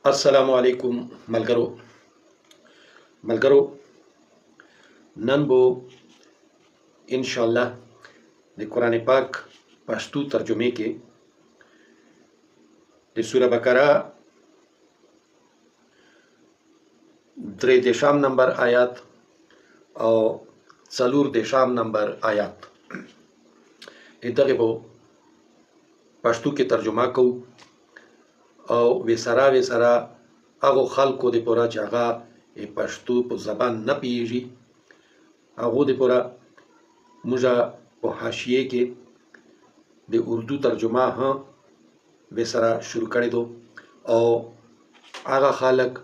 असलकुम मलगरो नन बो इंशाल्लाह द कुरान पाक पश्तू तर्जुमे के द सूरह बकरा द्रे देशाम नंबर आयात और सलूर देशाम नंबर आयात इधर बो पश्तू के तर्जुमा को और वेसरा अगो खल को दे पूरा जगह ए पश्तू पर जबान न पिएगी अगो दे पूरा मुझा वो हाशिए के दे उर्दू तर्जुमा हाँ वेसरा शुरू कर दो और आगा खालक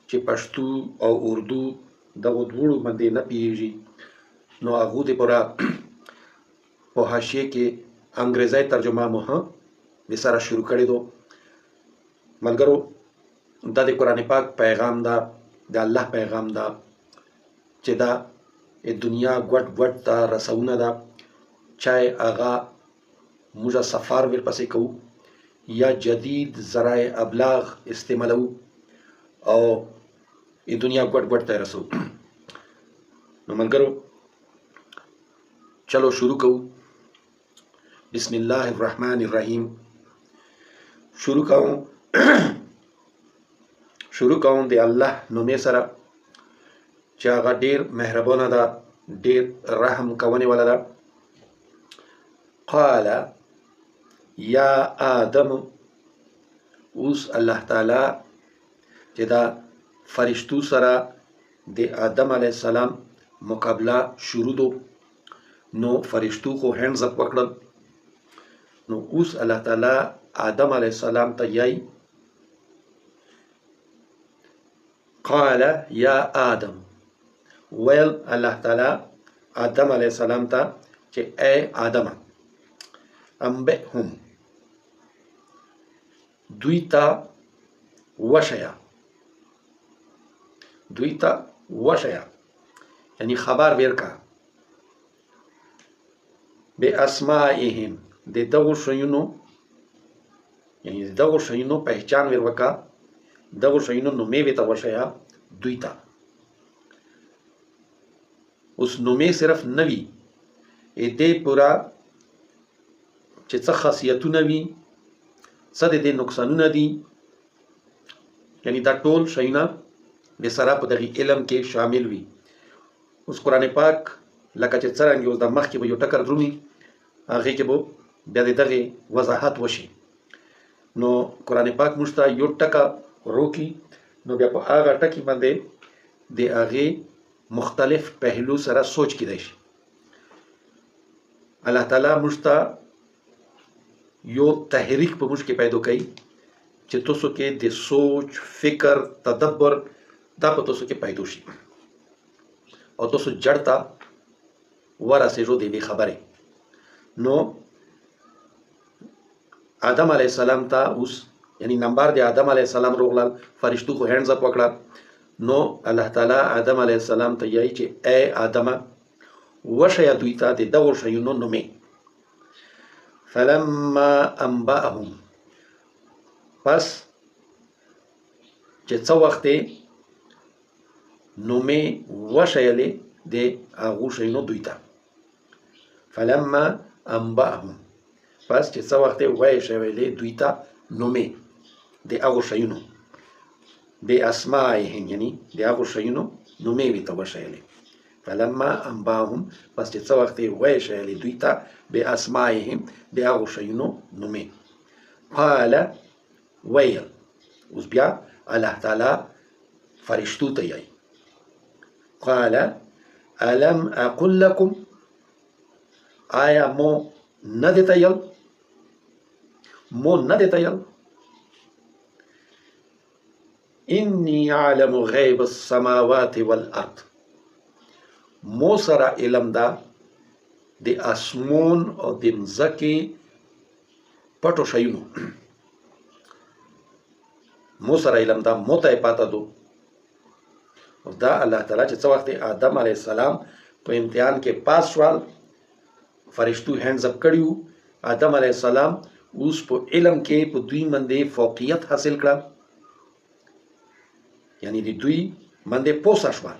चे पश्तू और उर्दू दगो धूड़ मंदे न पिएगी नो अगो दे पूरा वो हाशिए के अंग्रेज़ी तर्जुमा में हाँ वेसरा शुरू कर दो मलगरो दा दे कुरान पाक पैगाम दा अल्लाह पैगाम दा चे दा ए दुनिया gwट ता रसौना दा चाहे आगा मुझा सफ़ार वर पसे कहू या जदीद ज़राए अबलाग इस्तेमालू और ये दुनिया gwट ता रसो न मलगरो चलो शुरू कहू बिस्मिल्लाहिर्रहमानिर्रहीम शुरू कहूँ दे अल्लाह नुमे सरा चागा डेर मेहरबाना दा डेर रहम कवने वाला दा क़ाला या आदम उस अल्लाह ताला जेदा फरिश्तू सरा दे आदम अलैहिस्सलाम मुकाबला शुरू दो नो फरिश्तू को हैंड्स अप पकड़ल नो उस अल्लाह ताला आदम अलैहिस्सलाम तैयाई क़ाल या आदम वेल अल्लाह ताला आदम अलैहिस्सलाम ता चे ए आदम अंबेहुम द्विता वशया यानी खबर वेर का बे अस्माइहिम दे दगो शयुनो यानी दगो शयुनो पहचान वेर वका दगो शयुनो नुमे वेता वशया द्विता उस नुमे सिर्फ नवी ए दे पूरा चे च खासियतु नवी सदे दे नुकसानु नदी यानी दा टोल शयुना बेसरा पदगी इलम के शामिल हुई उस कुरान पाक लका चे चरंगे उस दा मख के बो टकर द्रुमी आगे के बो बेदे दगे वजाहत वशी नो कुरान पाक मुश्ता यो टका रोकी नो बया पो आगा टकी मंदे दे आगे मुख्तलिफ पहलू सरा सोच की दैश अल्लाह ताला मुश्ता यो तहरीक पर मुझ के पैदो कई चे तोसो के दे सोच फिकर तदब्बर दा पर तोसो के पैदोशी और तोसो जड़ता वरा से जो दे बेखबरे नो आदम अलैहिस्सलाम ता उस यानी नंबर दे आदम अलैहिस्सलाम रोगलाल फरिश्तू को हैंड्स अप पकड़ा नो अल्लाह ताला आदम अलैहिस्सलाम तैयारी चे ए आदम वशया दुईता दे दगो शयुनो नुमे फलम्मा अंबाअहुम पस चे च वक्ते नुमे वशयले दे आगू शयुनो दुईता फलम्मा अंबाअहुम पस चे च वक्ते वशयले दुईता नुमे दे आगो शयुनो बे अस्माइहिम यानी दे आगो शयुनो नुमे वेता वशयले फलम्मा अंबाअहुम पस चे च वक्ते वशयले दुईता बे अस्माइहिम दे आगो शयुनो नुमे क़ाल वैल उस बिया अल्लाह ताला फरिश्तू तैयाई क़ाल अलम अकुल लकुम आया मो न देता यल इन्नी आलमु गैब अस्समावाति वल अर्द मो सरा इलम दा दे आसमोन और दे मज़की पटो शयुनो मो सरा इलम दा मोता पाता दो और दा अल्लाह ताला चे वक्त आदम अलैहिस्सलाम तो इम्तिहान के पास सवाल फरिश्तू हैंड्स अप करियो आदम अलैहिस्सलाम उस पो इलम के पो दुई मंदे फौकियत हासिल करा یعنی د دوی باندې پوسه شوه.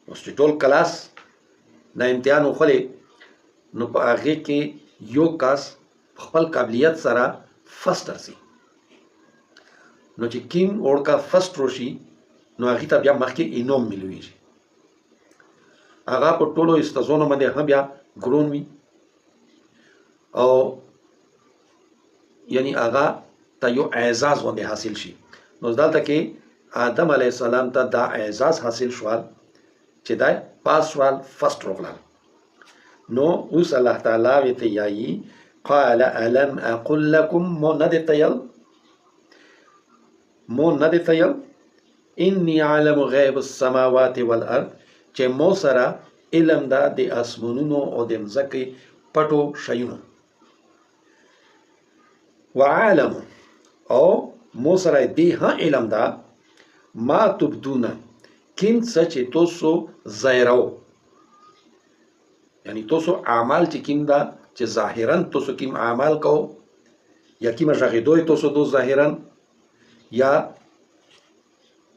اوس چې ټول کلاس د امتحان وخلې نو په هغې کې یو کس خپل قابلیت سره فسټ رسي، نو چې کیم وړکا فسټ روشي نو هغې ته بیا مخکې انعام ملویږي. هغه په ټولو استازونو باندې هم بیا ګرون وي او یعنی هغه ته یو اعزاز باندې حاصل شي. نو دلته کې آدم علیه السلام ته دا اعزاز حاصل شوال چې دا پاس شوال فسټ روغلل. نو اوس الله تعالی ورته یایي قال الم اقل لكم مو نه دې تیل انی عالم غیب السماوات والارض چې مو سره علم دا د اسمانونو او د مځکې پټو شیونو. وعالم او مو سره دې ها علم دا ما تبدون کیم څه چې تاسو ظاهرو، یعنی تاسو اعمال چې کیم دا چې ظاهرا تاسو کیم اعمال کو یا کیم ژغېدوی تاسو دو ظاهرا یا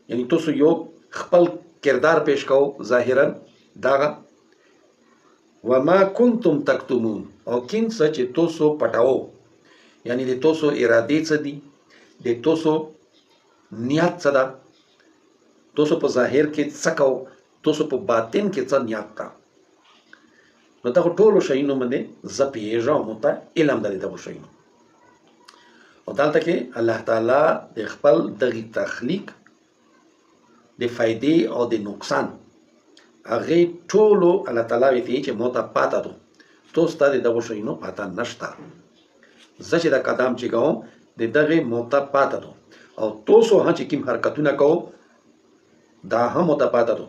یعنی تاسو یو خپل کردار پیش کو ظاهرا داغه. وما کنتم تکتمون او کیم څه چې تاسو پټاو، یعنی د تاسو ارادې څه دي، د تاسو نیت څه ده، تاسو په ظاهر کې څه کو، تاسو په باطن کې څه نیت ده. نو دغه ټولو شیانو باندې زه پوهېږم ته علم لري دغو شیانو. او دلته کې الله تعالی د خپل دغې تخلیق د فایدې او د نقصان هغې ټولو الله تعالی ویلي چې مو ته پاته ده، تاسو ته د دغو شیانو پاته نشته. زه چې دا قدم چې کوم د دغې مو ته پاته ده او تاسو هم چې کوم حرکتونه کوو دا هم مو ته پاته ده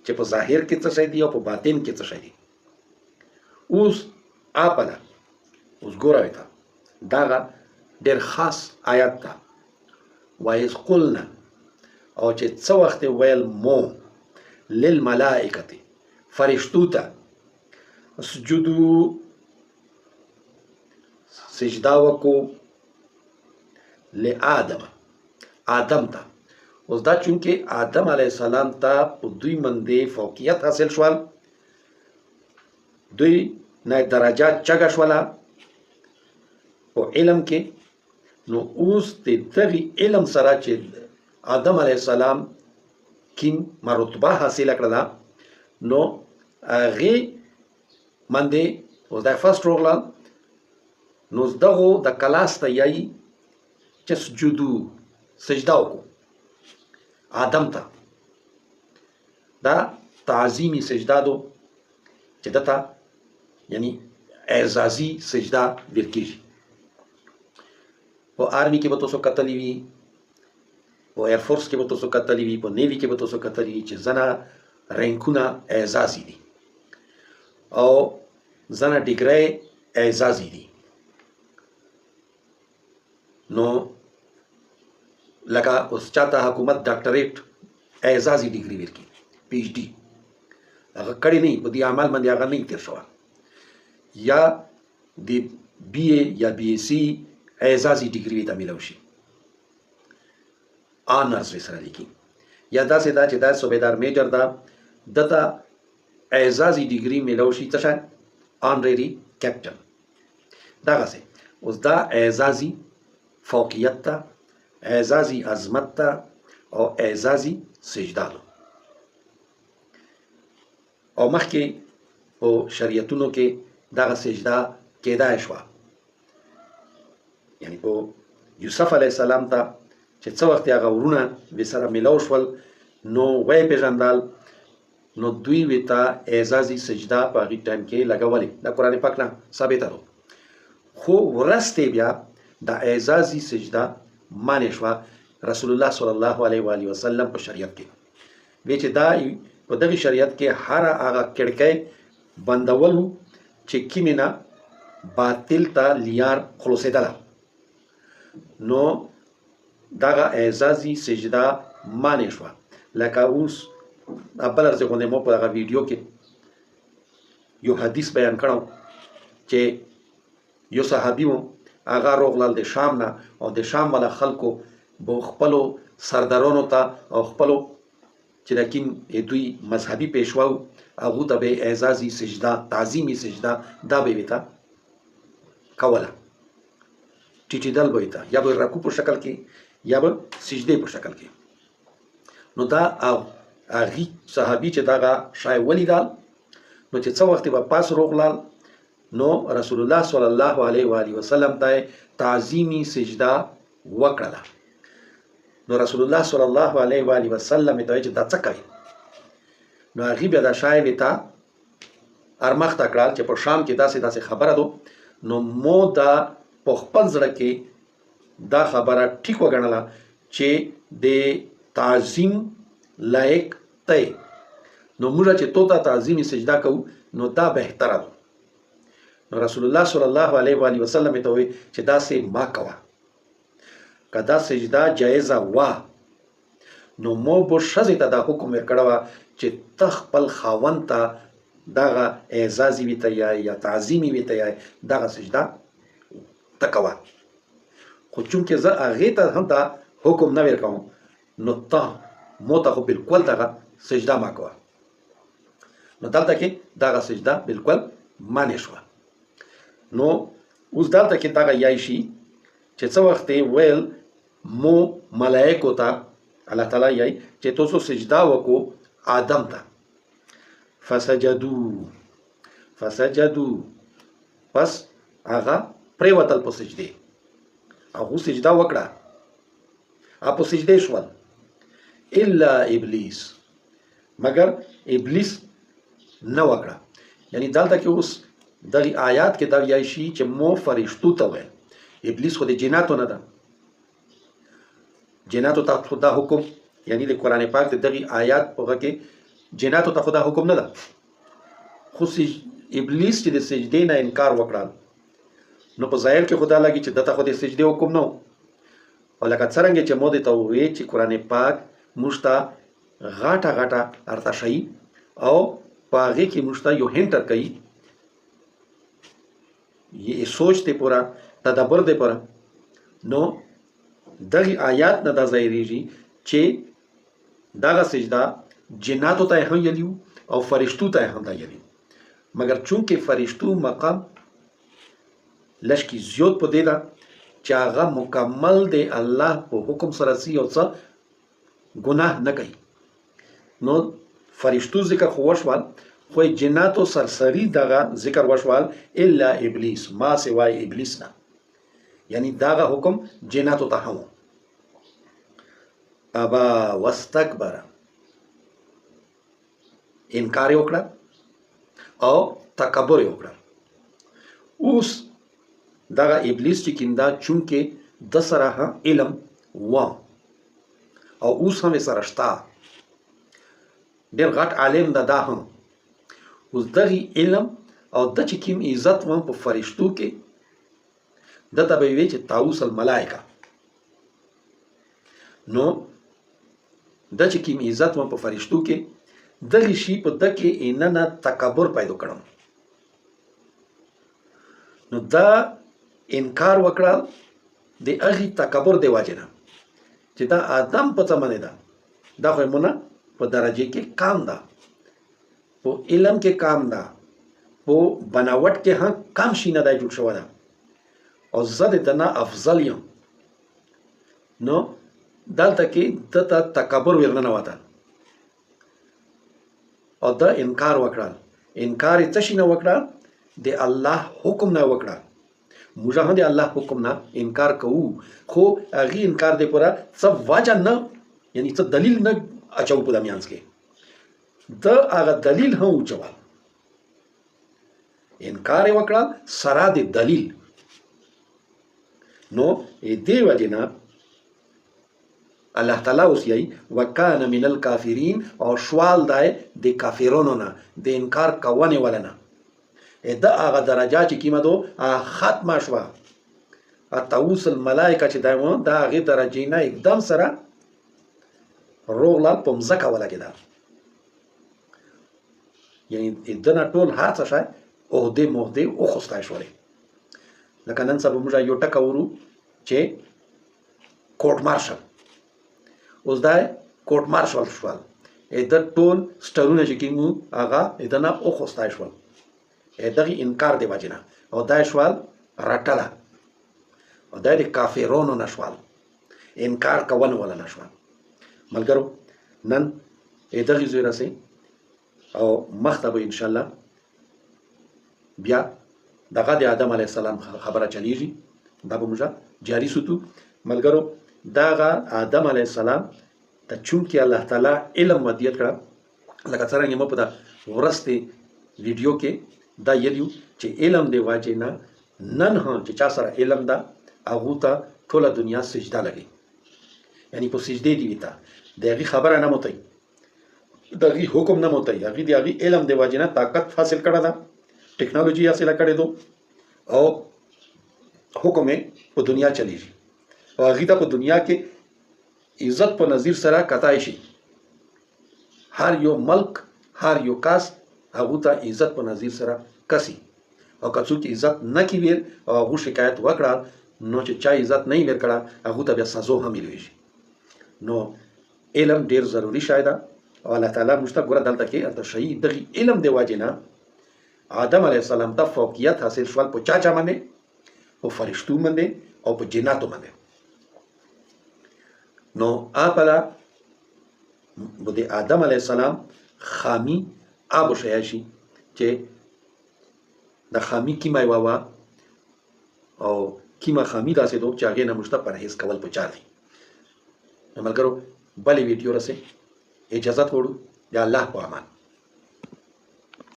چې په ظاهر کې څه شی دي او په باطن کې څه شی دي. اوس اپله اوس ګوره ته دغه ډېر خاص آیات ده. وایز قلنا او چې څه وخت ویل مو للملائکة فرشتو ته اسجدو سجدا وکو لآدم آدم ته. اوس دا چونکې آدم علیه السلام ته په دوی باندې فوقیت حاصل شول، دوی نه درجات چګه شوله په علم کې. نو اوس د دغې علم سره چې آدم علیه السلام کیم مرتبه حاصله کړله نو هغې باندې اوس دا فسټ روغله. نو دغو د کلاس ته یایي چې سجدو سجده وکړو آدم ته. دا تعظیمي سجده ده چې دته یعنی اعزازي سجده ویل کېږي. په آرمي کې به تاسو کتلی وي، په ایرفورس کې به تاسو کتلی وي، په نیوي کې به تاسو کتلی وي چې ځنه رینکونه اعزازي دي او ځنه ډیګرۍ اعزازي دي. نو لکه اوس چاته حکومت ډاکټریټ اعزازي ډیګري ورکړي پی ایچ ډي هغه کړی نه په دې عمل باندې هغه نه تیر شوی، یا د بی اے یا بی اے سی اعزازي ډیګري ته میلاو شي آنرز سره لیکي، یا داسې دا چې دا صوبیدار میجر ده دته اعزازي ډیګري میلاو شي څه شی آنرري کیپټن. دغسې اوس دا اعزازي فوقیت ته، اعزازي عظمت ته او اعزازي سجده ده. او مخکې په شریعتونو کې دغه سجده کېدای شوه، یعنی په یوسف علیه السلام ته چې څه وخت هغه ورونه بې سره میلاو شول نو ویې پېژندل نو دوی ورته اعزازي سجده په هغې ټایم کې لګولې. د قرآن پاک نه ثابته ده، خو وروسته بیا د اعزازي سجده مانع شوه رسول الله صلی الله علیه و آله وسلم په شریعت کې. وی چې دا په دغه شریعت کې هر هغه کړکۍ بندول وو چې کیمې نه باطل ته لیار خلاصېدله نو دغه اعزازي سجده مانع شوه. لکه اوس بله ورځ غوندې مو په هغه ویډیو کې یو حدیث بیان کړی چې یو صحابي و هغه روغلل د شام نه او د شام والا خلکو به خپلو سردارانو ته او خپلو چې د کوم دوی مذهبي پیشوا وو هغو ته به اعزازي سجده تعظیمي سجده دا به یې ورته کوله ټیټېدل به یې ته یا به رکوع په شکل کې یا به سجدې په شکل کې نو دا هغې صحابي چې دغه شی ولیدل نو چې څه وخت به پاس روغلل نو رسول الله صلی الله علیه و آله وسلم ته تعظیمي سجده وکړله نو رسول الله صلی الله علیه و آله وسلم ته چې دا څه کوي نو هغې بیا دا شی ورته ارمخته کړل چې په شام کې داسې خبره ده نو مو دا په خپل زړه کې دا خبره ټیک وګڼله چې د تعظیم لایق دی نو موږ چې تو ته تعظیمي سجده کوو نو دا بهتره ده نو رسول الله صلی الله علیه و آله وسلم ته وایي چې داسې ما کوه که دا سجده جایزه وه نو مو به ښځې ته دا حکم ورکړی وه چې ته خپل خاوند ته دغه اعزازي وي ته یا تعظیمي وي ته دغه سجده ته کوه خو چونکې زه هغې ته هم دا حکم نه ورکوم نو ته مو ته خو بالکل دغه سجده ما کوه نو دلته کې دغه سجده بالکل منع شوه نو اوس دلته کې دغه یای شي چې څه وخت یې ویل مو ملایکو ته الله تعالی یای چې تاسو سجده وکړو آدم ته فسجدو پس هغه پرېوتل په سجدې هغو سجده وکړه په سجدې شول الا ابلیس مگر ابلیس نه وکړه یعنی دلته کې اوس دغه آیات کې دا وایي شي چې مو فرشتو ته ویل ابلیس خو د جناتو نه ده جناتو ته خدا حکم یعنی د قرآن پاک د دغه آیات په کې جناتو ته خدا حکم نه ده خو ابلیس چې د سجدې نه انکار وکړل نو په ظاهر کې خدا لګي چې دته خو د سجدې حکم نه او لکه څرنګه چې مو د ته وی چې قرآن پاک موږ ته غاټه ارتشي او په هغې کې موږ ته یو هنټر کوي یہ سوچ ته پورا تدبر دی پورا نو دغه آیات نه دا ظاهریږي چې دغه سجده جناتو ته هم یلیو او فرشتو ته هم دا یلیو مگر چونکې فرشتو مقام لشکی زیات په دی ده چې هغه مکمل دی الله په حکم سره سي او څه ګناه نه کوي نو فرشتو ذکر خو وشول خو جناتو سرسری دغه ذکر وشوال الا ابلیس ما سوای ابلیس نه یعنی دغه حکم جناتو ته هم ابا واستكبر انکار وکړه او تکبر وکړه اوس دغه ابلیس چې کیندا چونکې د سره علم و او اوس هم سره شتا ډېر غټ عالم ده هم اوس دغه علم او د چې کوم عزت و په فرشتو کې دته به وی چې طاووس الملائکه نو د چې کوم عزت و په فرشتو کې دغه شی په دکې اننه تکبر پیدا کړم نو دا انکار وکړل د هغه تکبر دی واجنه چې دا آدم په څمنه ده دا خو مونږ په درجه کې کام ده په علم کې کام ده په بناوټ کې هم کم شي نه دی جوړ شوی ده او زه د نه افضل یم نو دلته کې د تکبر ورننه وته او دا انکار وکړل انکار یې څه شي نه وکړل د الله حکم نه وکړل موږ هم د الله حکم نه انکار کوو خو هغه انکار دی پوره څه وجه نه یعنی څه دلیل نه اچو په دمیانس کې د هغه دلیل هم وچوال انکار وکړل سره د دلیل نو دې وجنه الله تعالی اوس یې وکانه من الکافرین او شوال دای د کافرونو نه د انکار کوونه ولنه دا هغه درجه چې کیمه دو ختمه شوه طاووس الملائکه چې دایمو دا هغه درجه نه एकदम سره روغلا په مزکه ولګیدا یعنی دنا ټول هڅه شای او دې مهدي او خوستای شولې لکه نن سبا موږ یو ټکا ورو چې کوټ مارشل اوس دا کوټ مارشل شول د ټول سټرونه چې کیمو هغه دنه اوخوستی شول دغه انکار دی وجنه او دا شوال رټله او دا د کافرونو نشوال انکار کول ولا نشوال ملګرو نن دغه زوی راسي او مخته به ان شاء الله بیا دغه د آدم علیه السلام خبره چلیږي دا به موږ جاری سوتو ملګرو دغه آدم علیه السلام ته چونکې الله تعالی علم ودیت کړه لکه څرنګه مو په دا ورسته ویډیو کې دا یلیو چې علم دی واجب نه نن هم چې چا سره علم ده هغه ته ټول دنیا سجده لګي یعنی په سجده دی وتا دغه خبره نه موتای دغه حکم نه موتای هغه دی هغه علم دی واجب نه طاقت حاصل کړه دا ټیکنالوژي حاصل کړي دو او حکم په دنیا چلیږي او هغه ته په دنیا کې عزت په نظیر سره کتای شي هر یو ملک هر یو کاس هغه ته عزت په نظیر سره کسي او که څوک عزت نه کوي او هغه شکایت وکړه نو چې چا عزت نه ویر کړه هغه ته بیا سزا هم ملوي نو علم ډیر ضروری شاید او الله تعالی مستقره دلته کې ته شهید دغه علم دی واجنه آدم علیه السلام ته فوقیت حاصل شول په چا باندې او فرشتو باندې او په جناتو باندې نو آپلا بده آدم علیه السلام خامی آبو شیاشی چې د خامی کیما وا او کیما خامی داسې دوه چې هغه نه مشته پرهیز کول پچا دي ملګرو بلې ویډیو رسې اجازه وړو یا الله په امان